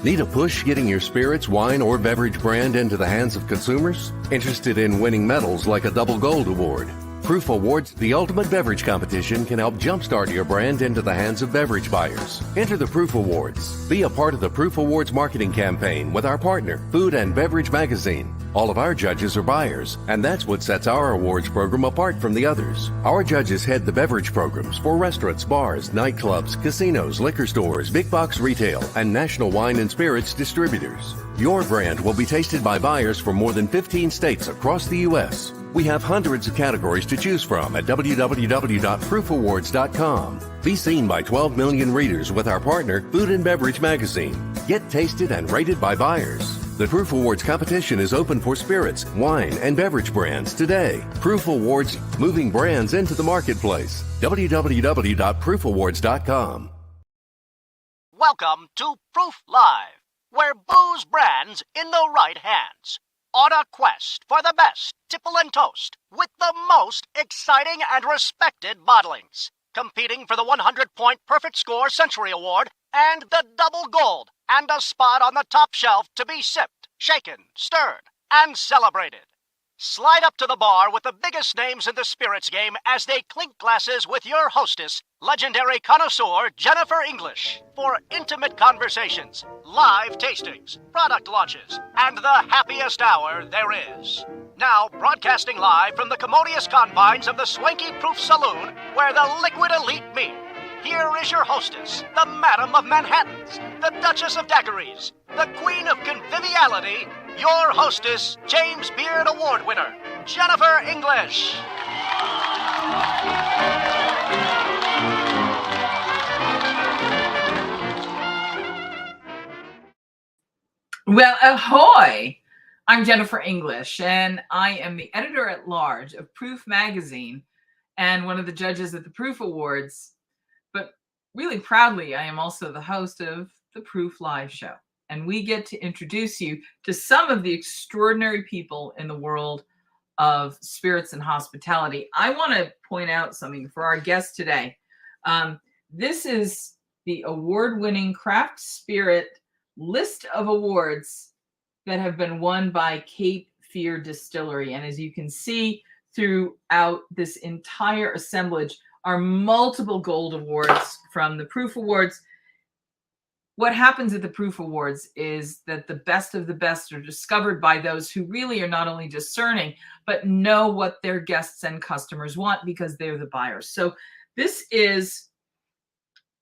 Need a push getting your spirits, wine, or beverage brand into the hands of consumers? Interested in winning medals like a double gold award? Proof Awards, the ultimate beverage competition, can help jumpstart your brand into the hands of beverage buyers. Enter the Proof Awards. Be a part of the Proof Awards marketing campaign with our partner, Food and Beverage Magazine. All of our judges are buyers, and that's what sets our awards program apart from the others. Our judges head the beverage programs for restaurants, bars, nightclubs, casinos, liquor stores, big box retail, and national wine and spirits distributors. Your brand will be tasted by buyers from more than 15 states across the U.S. We have hundreds of categories to choose from at www.proofawards.com. Be seen by 12 million readers with our partner, Food and Beverage Magazine. Get tasted and rated by buyers. The Proof Awards competition is open for spirits, wine, and beverage brands today. Proof Awards, moving brands into the marketplace. www.proofawards.com. Welcome to Proof Live, where booze brands in the right hands. On a quest for the best tipple and toast with the most exciting and respected bottlings. Competing for the 100-point Perfect Score Century Award and the double gold and a spot on the top shelf to be sipped, shaken, stirred, and celebrated. Slide up to the bar with the biggest names in the spirits game as they clink glasses with your hostess, legendary connoisseur Jennifer English, for intimate conversations, live tastings, product launches, and the happiest hour there is. Now, broadcasting live from the commodious confines of the swanky Proof Saloon, where the liquid elite meet. Here is your hostess, the Madam of Manhattans, the Duchess of Daiquiris, the Queen of Conviviality, your hostess, James Beard Award winner, Jennifer English. Well, ahoy! I'm Jennifer English, and I am the editor-at-large of Proof Magazine and one of the judges at the Proof Awards. But really proudly, I am also the host of the Proof Live Show. And we get to introduce you to some of the extraordinary people in the world of spirits and hospitality. I want to point out something for our guest today. This is the award-winning craft spirit list of awards that have been won by Cape Fear Distillery. And as you can see throughout this entire assemblage are multiple gold awards from the Proof Awards. What happens at the Proof Awards is that the best of the best are discovered by those who really are not only discerning, but know what their guests and customers want because they're the buyers. So this is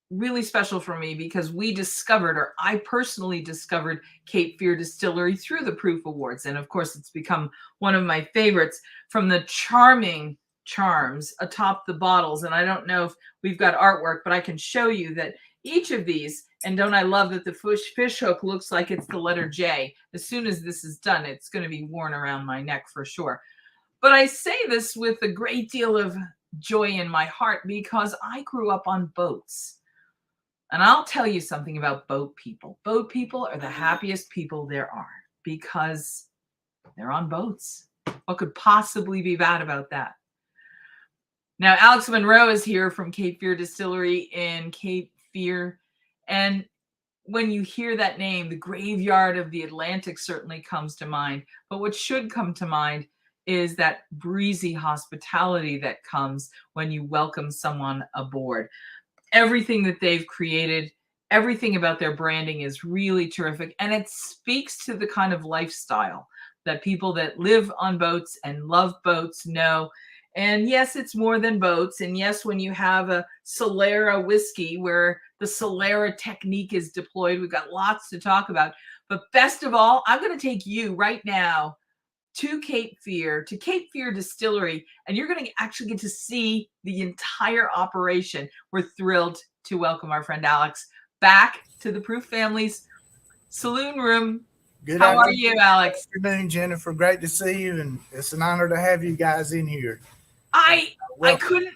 really special for me because we discovered, or I personally discovered, Cape Fear Distillery through the Proof Awards. And of course, it's become one of my favorites, from the charming charms atop the bottles. And I don't know if we've got artwork, but I can show you that each of these, and don't I love that the fish hook looks like it's the letter J. As soon as this is done, it's going to be worn around my neck for sure. But I say this with a great deal of joy in my heart because I grew up on boats. And I'll tell you something about boat people. Boat people are the happiest people there are because they're on boats. What could possibly be bad about that? Now, Alex Monroe is here from Cape Fear Distillery in Cape Fear. And when you hear that name, the graveyard of the Atlantic certainly comes to mind. But what should come to mind is that breezy hospitality that comes when you welcome someone aboard. Everything that they've created, everything about their branding is really terrific. And it speaks to the kind of lifestyle that people that live on boats and love boats know. And yes, it's more than boats. And yes, when you have a Solera whiskey where the Solera technique is deployed, we've got lots to talk about. But best of all, I'm going to take you right now to Cape Fear Distillery, and you're going to actually get to see the entire operation. We're thrilled to welcome our friend Alex back to the Proof family's saloon room. Good How are you, Alex? Good afternoon, Jennifer. Great to see you, and it's an honor to have you guys in here. I couldn't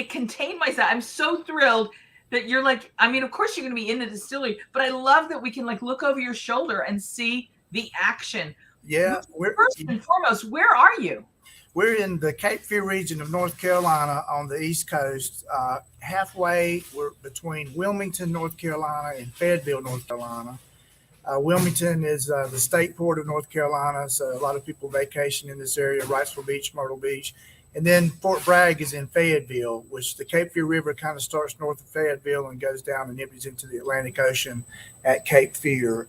contain myself. I'm so thrilled that you're like, I mean, of course you're going to be in the distillery, but I love that we can like look over your shoulder and see the action. Yeah. First and foremost, where are you? We're in the Cape Fear region of North Carolina on the East Coast. Halfway, we're between Wilmington, North Carolina, and Fayetteville, North Carolina. Wilmington is the state port of North Carolina, so a lot of people vacation in this area, Wrightsville Beach, Myrtle Beach. And then Fort Bragg is in Fayetteville, which the Cape Fear River kind of starts north of Fayetteville and goes down and empties into the Atlantic Ocean at Cape Fear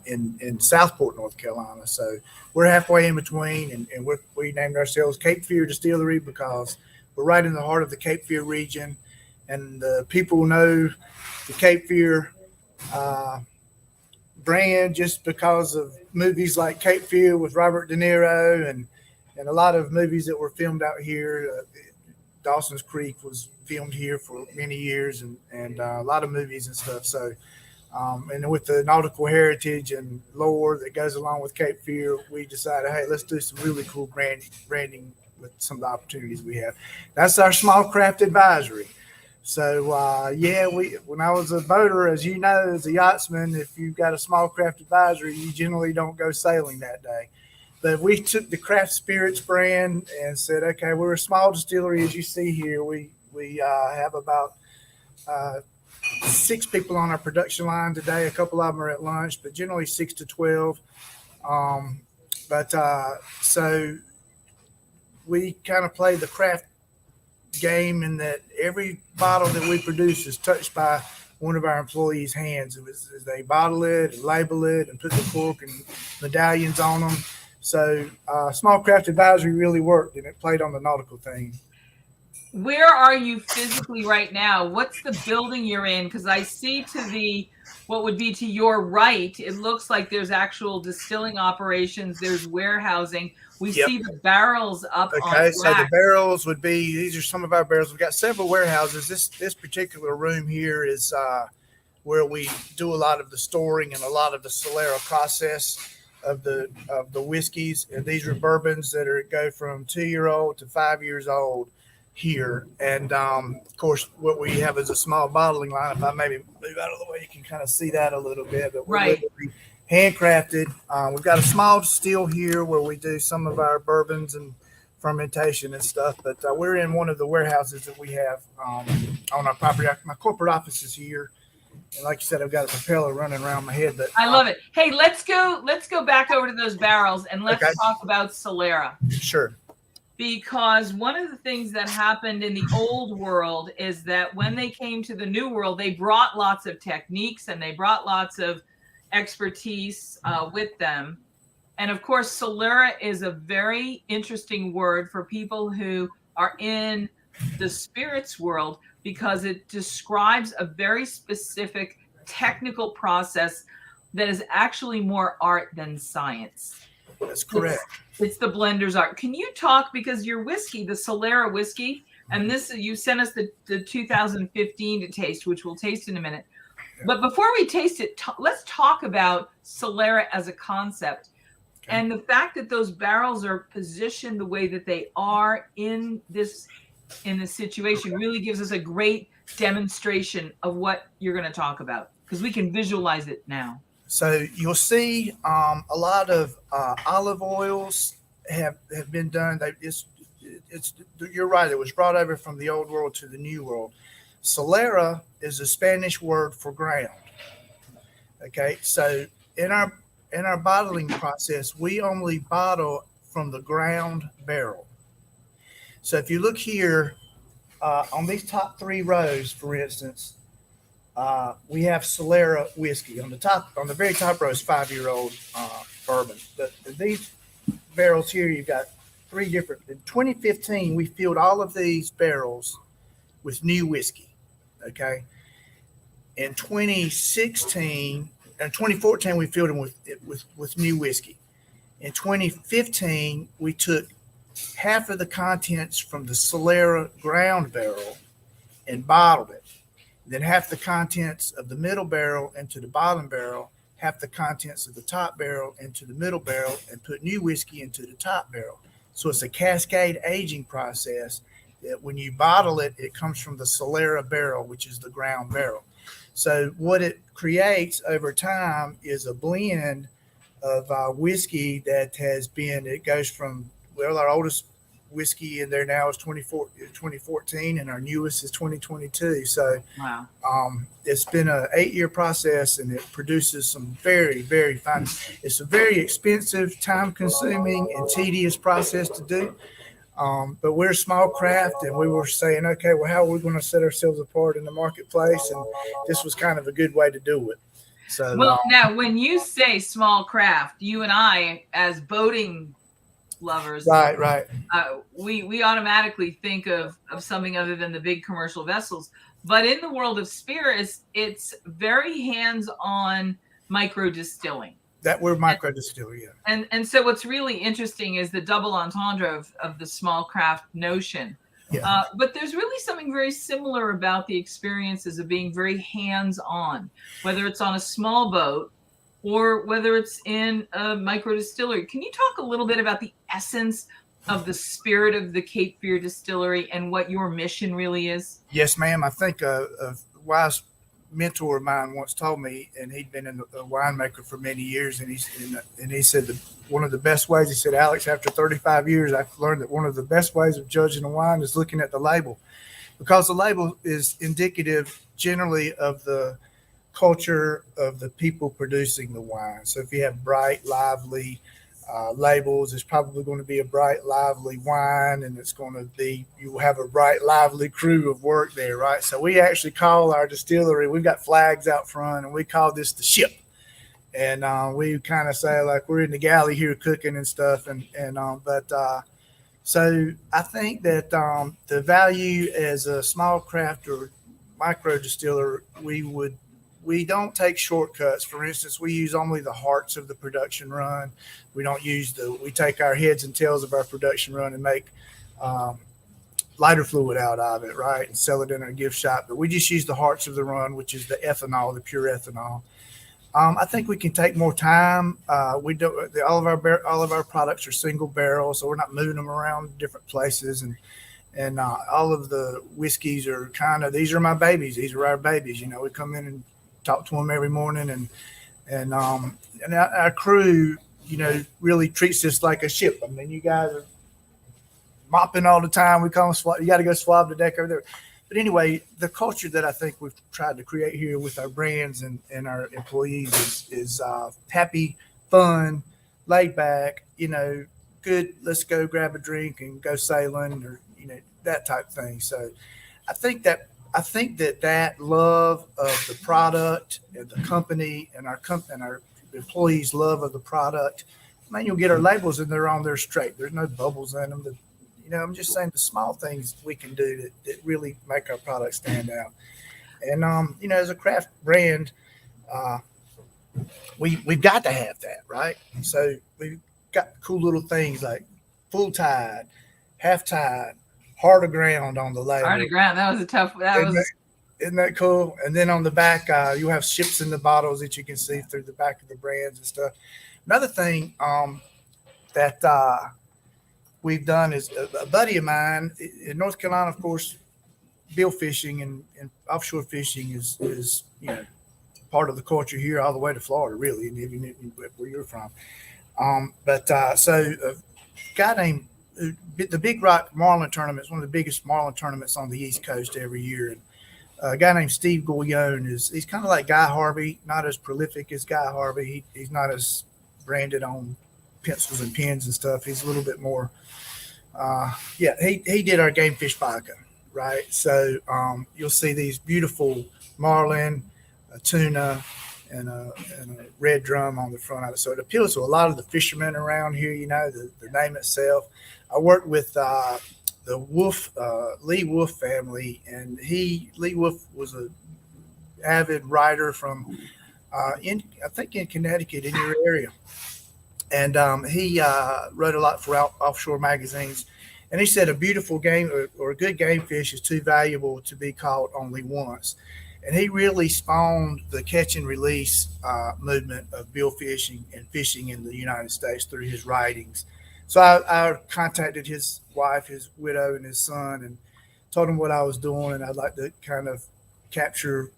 in Southport, North Carolina. So we're halfway in between, and we named ourselves Cape Fear Distillery because we're right in the heart of the Cape Fear region, and the people know the Cape Fear brand just because of movies like Cape Fear with Robert De Niro and a lot of movies that were filmed out here. Dawson's Creek was filmed here for many years, and a lot of movies and stuff. So, and with the nautical heritage and lore that goes along with Cape Fear, we decided, hey, let's do some really cool branding with some of the opportunities we have. That's our small craft advisory. So, when I was a boater, as you know, as a yachtsman, if you've got a small craft advisory, you generally don't go sailing that day. But we took the craft spirits brand and said, okay, we're a small distillery, as you see here. We have about 6 people on our production line today. A couple of them are at lunch, but generally 6 to 12. So we kind of play the craft game in that every bottle that we produce is touched by one of our employees' hands. As they bottle it and label it and put the cork and medallions on them. So small craft advisory really worked, and it played on the nautical theme. Where are you physically right now? What's the building you're in? Because I see to what would be to your right, it looks like there's actual distilling operations. There's warehousing. We see the barrels up on Okay, so the rack. barrels would be, these are some of our barrels. We've got several warehouses. This particular room here is where we do a lot of the storing and a lot of the Solera process of the whiskeys. And these are bourbons that go from 2-year-old to 5 years old here. And of course, what we have is a small bottling line. If I maybe move out of the way, you can kind of see that a little bit. But we're literally handcrafted. We've got a small still here where we do some of our bourbons and fermentation and stuff. But we're in one of the warehouses that we have on our property. My corporate office is here. And like you said, I've got a propeller running around my head. But I love it. Hey, let's go back over to those barrels and let's talk about Solera. Sure. Because one of the things that happened in the old world is that when they came to the new world, they brought lots of techniques and they brought lots of expertise with them. And of course, Solera is a very interesting word for people who are in the spirits world because it describes a very specific technical process that is actually more art than science. That's correct. It's the blender's art. Can you talk, because your whiskey, the Solera whiskey, and this, you sent us the 2015 to taste, which we'll taste in a minute. But before we taste it, let's talk about Solera as a concept. Okay. And the fact that those barrels are positioned the way that they are in this situation really gives us a great demonstration of what you're going to talk about, because we can visualize it now. So you'll see a lot of olive oils have been done. You're right. It was brought over from the old world to the new world. Solera is a Spanish word for ground. Okay, so in our bottling process, we only bottle from the ground barrel. So if you look here on these top 3 rows, for instance, we have Solera whiskey. On the very top row is 5-year-old bourbon. But these barrels here, you've got 3 different. In 2015, we filled all of these barrels with new whiskey. Okay. In 2016 and 2014, we filled them with new whiskey. In 2015, we took half of the contents from the Solera ground barrel and bottled it. Then half the contents of the middle barrel into the bottom barrel, half the contents of the top barrel into the middle barrel, and put new whiskey into the top barrel. So it's a cascade aging process that when you bottle it, it comes from the Solera barrel, which is the ground barrel. So what it creates over time is a blend of whiskey that it goes from, well, our oldest whiskey in there now is 2014, and our newest is 2022. So Wow. it's been an 8-year process, and it produces some very, very fine. It's a very expensive, time-consuming, and tedious process to do. But we're a small craft, and we were saying, okay, well, how are we going to set ourselves apart in the marketplace? And this was kind of a good way to do it. So, well, now when you say small craft, you and I, as boating lovers, right. We automatically think of something other than the big commercial vessels. But in the world of spirits, it's very hands-on micro distilling. That we're micro distillery, yeah. And so what's really interesting is the double entendre of the small craft notion. Yeah. But there's really something very similar about the experiences of being very hands-on, whether it's on a small boat or whether it's in a micro distillery. Can you talk a little bit about the essence of the spirit of the Cape Fear Distillery and what your mission really is? Yes, ma'am. I think a wise mentor of mine once told me, and he'd been a winemaker for many years, and he said that one of the best ways, he said, Alex, after 35 years, I've learned that one of the best ways of judging a wine is looking at the label, because the label is indicative generally of the culture of the people producing the wine. So if you have bright, lively labels, it's probably going to be a bright, lively wine, and it's going to be, you will have a bright, lively crew of work there, right? So we actually call our distillery, we've got flags out front, and we call this the ship. And we kind of say like we're in the galley here cooking and stuff. So I think that the value as a small craft or micro distiller, we don't take shortcuts. For instance, we use only the hearts of the production run. We don't use we take our heads and tails of our production run and make lighter fluid out of it, right? And sell it in our gift shop. But we just use the hearts of the run, which is the ethanol, the pure ethanol. I think we can take more time. We do all of our products are single barrel, so we're not moving them around different places, and all of the whiskeys are these are my babies. These are our babies. You know, we come in and talk to them every morning, and our crew, you know, really treats this like a ship. I mean, you guys are mopping all the time. We call them you got to go swab the deck over there. But anyway, the culture that I think we've tried to create here with our brands and our employees is happy, fun, laid back, you know, good, let's go grab a drink and go sailing, or, you know, that type of thing. So I think that love of the product and the company and our employees' love of the product, man, you'll get our labels and they're on there straight. There's no bubbles in them. You know, I'm just saying the small things we can do that really make our product stand out. And, you know, as a craft brand, we've got to have that, right? So we've got cool little things like full tide, half tide, heart of ground on the label. Heart of ground. That was a tough. Isn't that cool? And then on the back, you'll have ships in the bottles that you can see through the back of the brands and stuff. Another thing that we've done is a buddy of mine in North Carolina, of course, bill fishing and offshore fishing is you know, part of the culture here all the way to Florida, really, and even where you're from. So a guy named the Big Rock Marlin Tournament is one of the biggest marlin tournaments on the East Coast every year. And a guy named Steve Gullion he's kind of like Guy Harvey, not as prolific as Guy Harvey. He's not as branded on pencils and pens and stuff. He's a little bit more. He did our game fish vodka, right? So you'll see these beautiful marlin, a tuna, and a red drum on the front of it. So it appeals to a lot of the fishermen around here, you know, the name itself. I worked with the Wolf, Lee Wolf family, and Lee Wolf was an avid writer from, I think in Connecticut, in your area. And he wrote a lot for offshore magazines. And he said a beautiful game or a good game fish is too valuable to be caught only once. And he really spawned the catch and release movement of bill fishing and fishing in the United States through his writings. So I contacted his wife, his widow, and his son, and told him what I was doing, and I'd like to kind of capture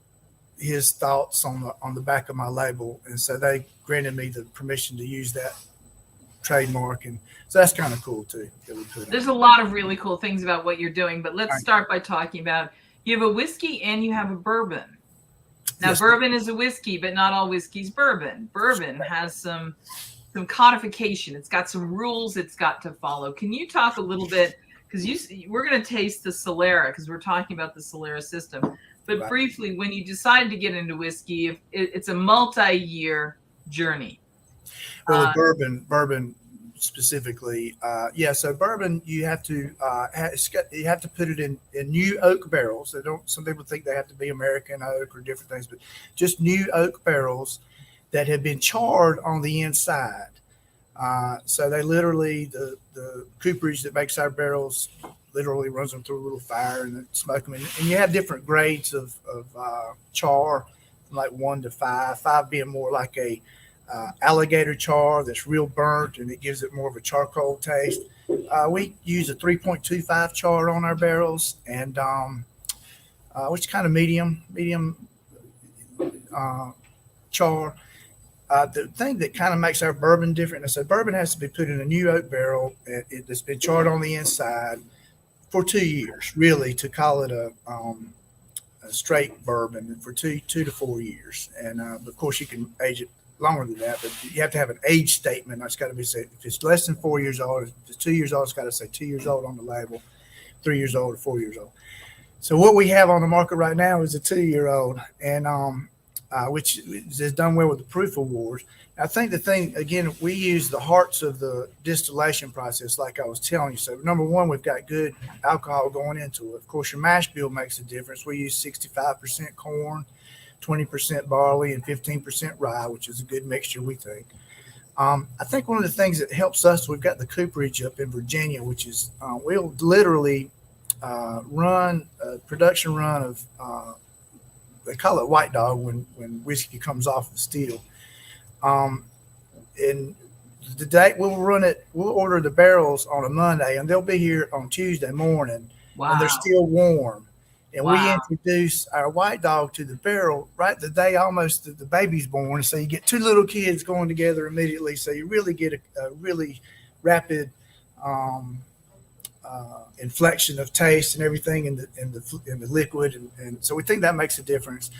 his thoughts on the back of my label. And so they granted me the permission to use that trademark, and so that's kind of cool too. There's a lot of really cool things about what you're doing, but let's start by talking about, you have a whiskey and you have a bourbon. Now, yes, bourbon is a whiskey, but not all whiskey's bourbon. Bourbon has some codification. It's got some rules it's got to follow. Can you talk a little bit, because we're going to taste the Solera, because we're talking about the Solera system. But briefly, when you decide to get into whiskey, it's a multi-year journey. Well, bourbon specifically, so bourbon, you have to put it in new oak barrels. Some people think they have to be American oak or different things, but just new oak barrels that have been charred on the inside. So they literally, the cooperage that makes our barrels literally runs them through a little fire and then smoke them. And you have different grades of char, from like 1 to 5, 5 being more like a alligator char that's real burnt and it gives it more of a charcoal taste. We use a 3.25 char on our barrels, and which is kind of medium char. The thing that kind of makes our bourbon different, I said bourbon has to be put in a new oak barrel that's been charred on the inside for 2 years, really, to call it a straight bourbon for 2 to 4 years. And of course, you can age it longer than that, but you have to have an age statement. That's got to be said. If it's less than 4 years old, if it's 2 years old, it's got to say 2 years old on the label, 3 years old or 4 years old. So what we have on the market right now is a 2-year-old, and which is done well with the Proof Awards. I think the thing, again, we use the hearts of the distillation process, like I was telling you. So number one, we've got good alcohol going into it. Of course, your mash bill makes a difference. We use 65% corn, 20% barley, and 15% rye, which is a good mixture, we think. I think one of the things that helps us, we've got the cooperage up in Virginia, which is we'll literally run a production run of they call it white dog when whiskey comes off the still. And the date we'll order the barrels on a Monday, and they'll be here on Tuesday morning. Wow. And they're still warm. And wow. we introduce our white dog to the barrel right the day almost the baby's born. So you get 2 little kids going together immediately. So you really get a really rapid inflection of taste and everything in the liquid. And so we think that makes a difference.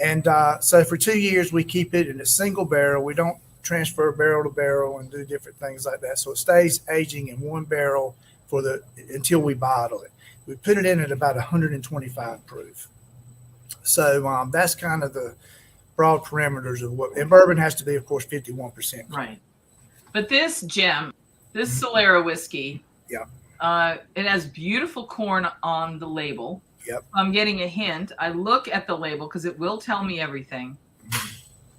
And so for 2 years, we keep it in a single barrel. We don't transfer barrel to barrel and do different things like that. So it stays aging in one barrel until we bottle it. We put it in at about 125 proof. So that's kind of the broad parameters of what, and bourbon has to be, of course, 51%. Right. But this Solera whiskey, it has beautiful corn on the label. Yep. I'm getting a hint. I look at the label because it will tell me everything.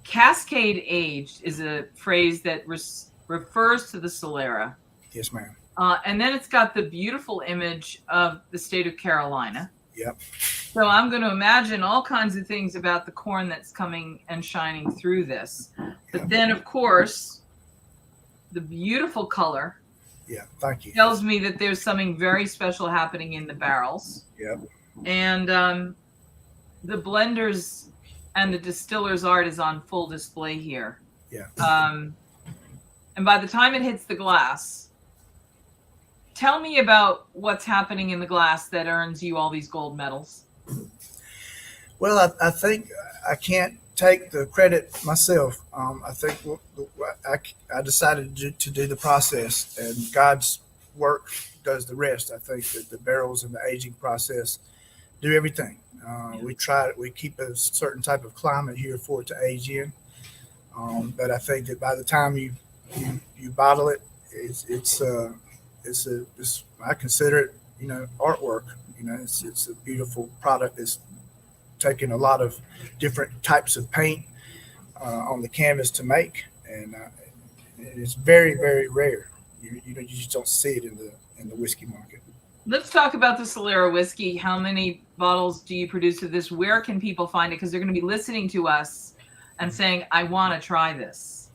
Cascade aged is a phrase that refers to the Solera. Yes, ma'am. And then it's got the beautiful image of the state of Carolina. Yep. So I'm going to imagine all kinds of things about the corn that's coming and shining through this. But then, of course, the beautiful color. Yeah, thank you. Tells me that there's something very special happening in the barrels. Yep. And the blenders and the distiller's art is on full display here. Yeah. And by the time it hits the glass, tell me about what's happening in the glass that earns you all these gold medals. Well, I think I can't take the credit myself. I think I decided to do the process, and God's work does the rest. I think that the barrels and the aging process do everything. We keep a certain type of climate here for it to age in. But I think that by the time you bottle it, I consider it, artwork. It's a beautiful product. It's taking a lot of different types of paint on the canvas to make, and it's very, very rare. You just don't see it in the whiskey market. Let's talk about the Solera whiskey. How many bottles do you produce of this? Where can people find it? Because they're going to be listening to us and saying, I want to try this.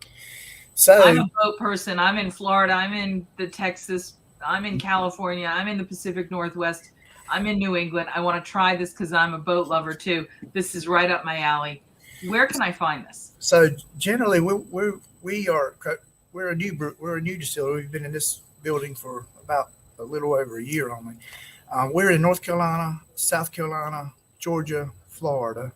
So I'm a boat person. I'm in Florida. I'm in Texas. I'm in California. I'm in the Pacific Northwest. I'm in New England. I want to try this because I'm a boat lover too. This is right up my alley. Where can I find this? So generally, we are we're a new distillery. We've been in this building for about a little over a year only. We're in North Carolina, South Carolina, Georgia, Florida,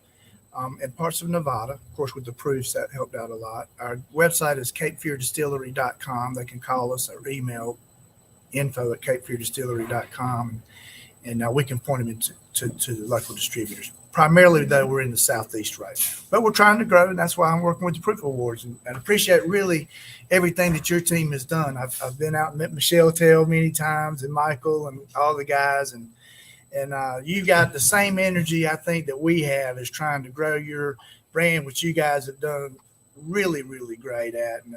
and parts of Nevada. Of course, with the proofs, that helped out a lot. Our website is capefeardistillery.com. They can call us or email info@capefeardistillery.com, and we can point them to the local distributors. Primarily, though, we're in the Southeast right now. But we're trying to grow, and that's why I'm working with the Proof Awards, and appreciate really everything that your team has done. I've been out and met Michelle Tell many times, and Michael and all the guys, and you've got the same energy, I think, that we have as trying to grow your brand, which you guys have done really, really great at. And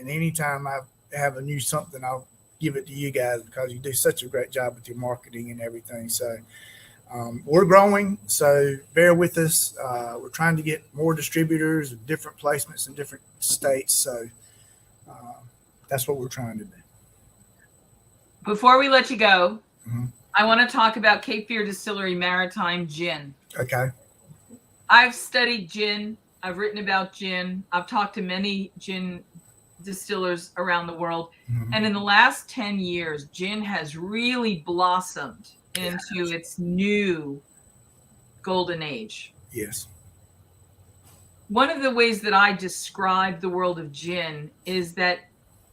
anytime I have a new something, I'll give it to you guys because you do such a great job with your marketing and everything. So we're growing, so bear with us. We're trying to get more distributors and different placements in different states. So that's what we're trying to do. Before we let you go, I want to talk about Cape Fear Distillery Maritime Gin. Okay. I've studied gin. I've written about gin. I've talked to many gin distillers around the world. And in the last 10 years, gin has really blossomed into its new golden age. Yes. One of the ways that I describe the world of gin is that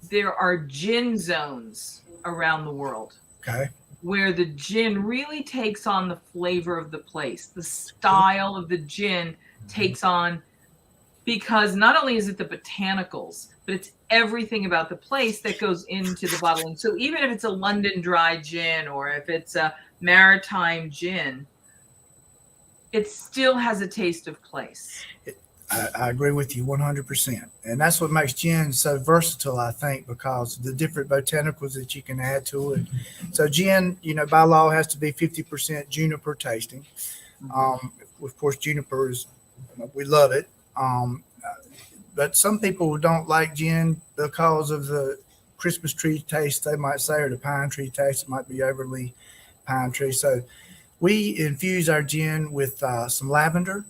there are gin zones around the world. Okay. Where the gin really takes on the flavor of the place. The style of the gin takes on, because not only is it the botanicals, but it's everything about the place that goes into the bottling. So even if it's a London dry gin or if it's a maritime gin, it still has a taste of place. I agree with you 100%. And that's what makes gin so versatile, I think, because the different botanicals that you can add to it. So gin, by law has to be 50% juniper tasting. Of course, juniper is, we love it. But some people don't like gin because of the Christmas tree taste, they might say, or the pine tree taste. It might be overly pine tree. So we infuse our gin with some lavender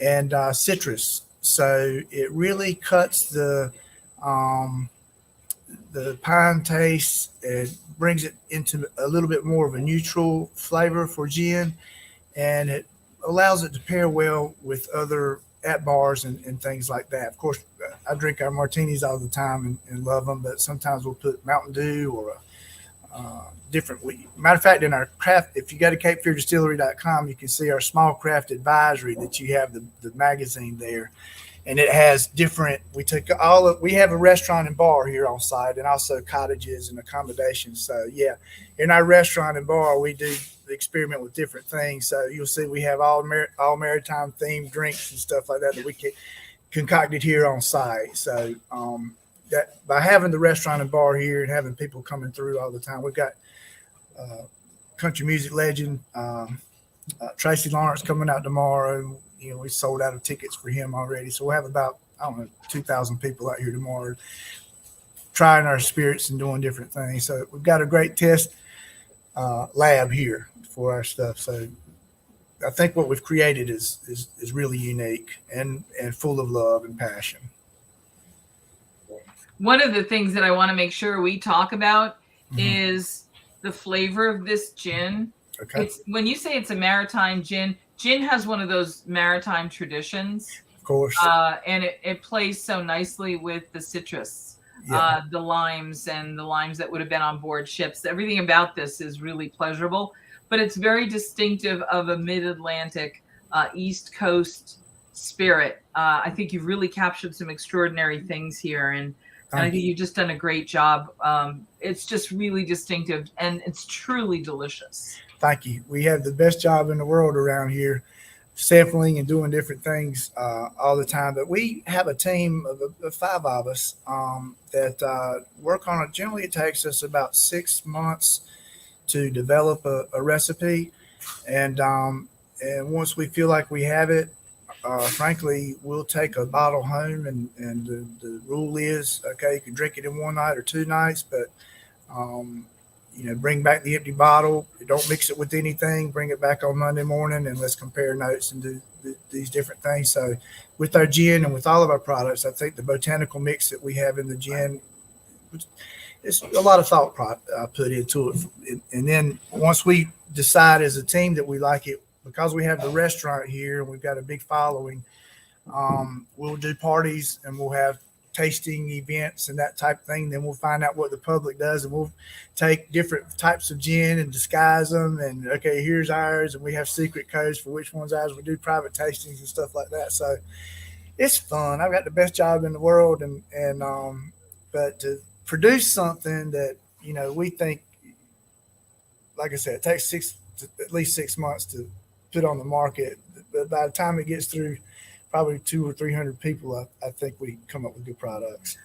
and citrus. So it really cuts the pine taste and brings it into a little bit more of a neutral flavor for gin. And it allows it to pair well with other at bars and things like that. Of course, I drink our martinis all the time and love them, but sometimes we'll put Mountain Dew or different. Matter of fact, in our craft, if you go to capefeardistillery.com, you can see our small craft advisory that you have the magazine there, and it has different. We have a restaurant and bar here on site, and also cottages and accommodations. So yeah, in our restaurant and bar, we do experiment with different things. So you'll see we have all maritime themed drinks and stuff like that we concocted here on site. So that by having the restaurant and bar here and having people coming through all the time, we've got country music legend Tracy Lawrence coming out tomorrow. We sold out of tickets for him already. So we'll have about 2,000 people out here tomorrow trying our spirits and doing different things. So we've got a great test lab here for our stuff. So I think what we've created is really unique and full of love and passion. One of the things that I want to make sure we talk about is the flavor of this gin. Okay. When you say it's a maritime gin has one of those maritime traditions. Of course. And it plays so nicely with the citrus, the limes that would have been on board ships. Everything about this is really pleasurable, but it's very distinctive of a mid-Atlantic, East Coast spirit. I think you've really captured some extraordinary things here, and I think you've just done a great job. It's just really distinctive, and it's truly delicious. Thank you. We have the best job in the world around here, sampling and doing different things all the time. But we have a team of 5 of us that work on it. Generally, it takes us about 6 months to develop a recipe. And once we feel like we have it, frankly, we'll take a bottle home, and the rule is, okay, you can drink it in one night or 2 nights, but bring back the empty bottle. Don't mix it with anything. Bring it back on Monday morning, and let's compare notes and do these different things. So with our gin and with all of our products, I think the botanical mix that we have in the gin, it's a lot of thought put into it. And then once we decide as a team that we like it, because we have the restaurant here and we've got a big following, we'll do parties and we'll have tasting events and that type of thing. Then we'll find out what the public does, and we'll take different types of gin and disguise them. And okay, here's ours, and we have secret codes for which one's ours. We do private tastings and stuff like that. So it's fun. I've got the best job in the world, but to produce something that we think, like I said, it takes at least 6 months to put on the market. But by the time it gets through probably 200 or 300 people, I think we come up with good products.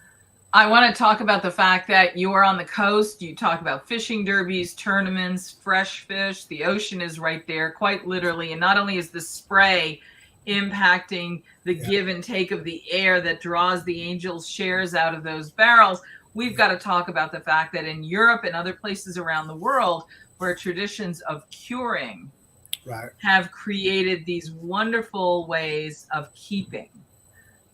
I want to talk about the fact that you are on the coast. You talk about fishing derbies, tournaments, fresh fish. The ocean is right there, quite literally. And not only is the spray impacting the give and take of the air that draws the angels' shares out of those barrels, we've got to talk about the fact that in Europe and other places around the world where traditions of curing have created these wonderful ways of keeping.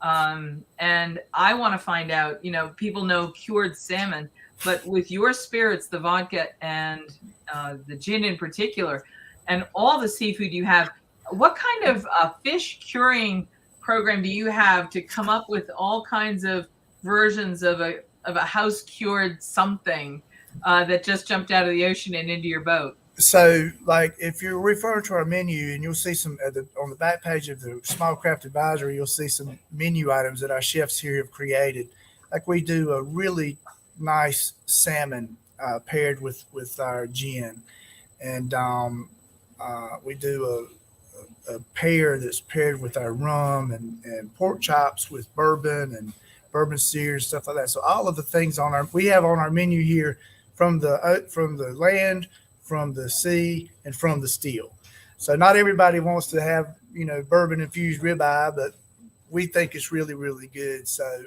And I want to find out, people know cured salmon, but with your spirits, the vodka and the gin in particular, and all the seafood you have, what kind of fish curing program do you have to come up with all kinds of versions of a house cured something that just jumped out of the ocean and into your boat? So, like, if you're referring to our menu, and you'll see some on the back page of the Small Craft Advisory, you'll see some menu items that our chefs here have created. Like, we do a really nice salmon paired with our gin, and we do a pair that's paired with our rum and pork chops with bourbon and bourbon sears, stuff like that. So all of the things we have on our menu here from the land, from the sea, and from the still. So not everybody wants to have, bourbon infused ribeye, but we think it's really, really good. So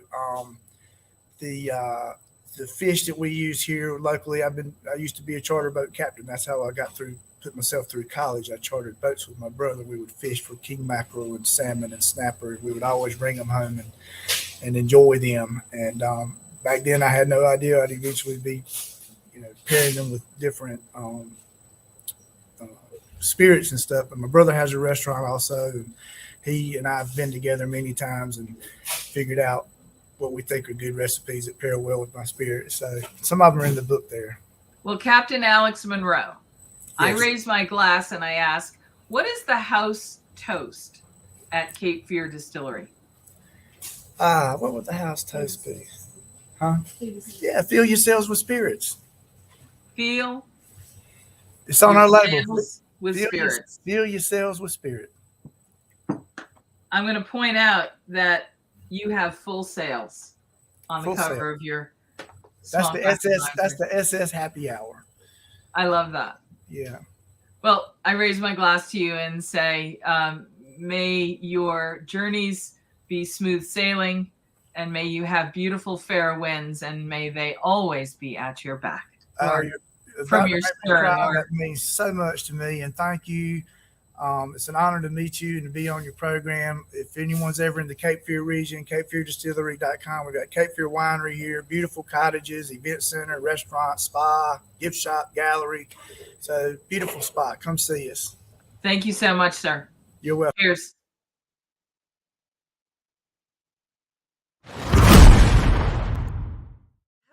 the fish that we use here locally, I used to be a charter boat captain. That's how I put myself through college. I chartered boats with my brother. We would fish for king mackerel and salmon and snapper. We would always bring them home and enjoy them. And back then I had no idea I'd eventually be pairing them with different spirits and stuff. But my brother has a restaurant also, and he and I have been together many times and figured out what we think are good recipes that pair well with my spirit. So some of them are in the book there. Well, Captain Alex Monroe, yes. I raise my glass and I ask, what is the house toast at Cape Fear Distillery? What would the house toast be? Huh? Yeah, fill yourselves with spirits. It's on our label. With spirits. Fill yourselves with spirit. I'm going to point out that you have full sails on the cover of your. That's the SS. That's the SS Happy Hour. I love that. Yeah. Well, I raise my glass to you and say, may your journeys be smooth sailing, and may you have beautiful fair winds, and may they always be at your back. From your stern. That means so much to me, and thank you. It's an honor to meet you and to be on your program. If anyone's ever in the Cape Fear region, CapeFearDistillery.com. We've got Cape Fear Winery here, beautiful cottages, event center, restaurant, spa, gift shop, gallery. So beautiful spot. Come see us. Thank you so much, sir. You're welcome. Cheers. How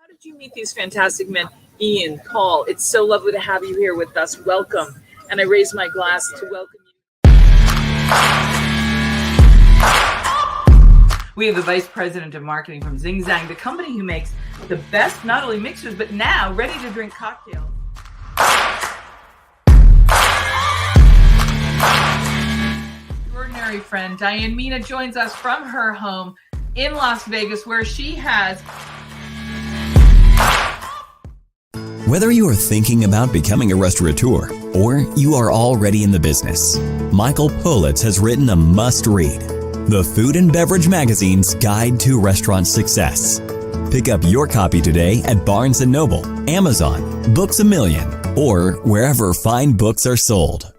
did you meet these fantastic men? Ian, Paul, it's so lovely to have you here with us. Welcome. And I raise my glass to welcome you. We have the Vice President of Marketing from Zing Zang, the company who makes the best, not only mixers, but now ready-to-drink cocktails. Extraordinary friend Diane Mina joins us from her home in Las Vegas, where she has... Whether you are thinking about becoming a restaurateur or you are already in the business, Michael Politz has written a must-read, The Food and Beverage Magazine's Guide to Restaurant Success. Pick up your copy today at Barnes & Noble Amazon, Books A Million, or wherever fine books are sold.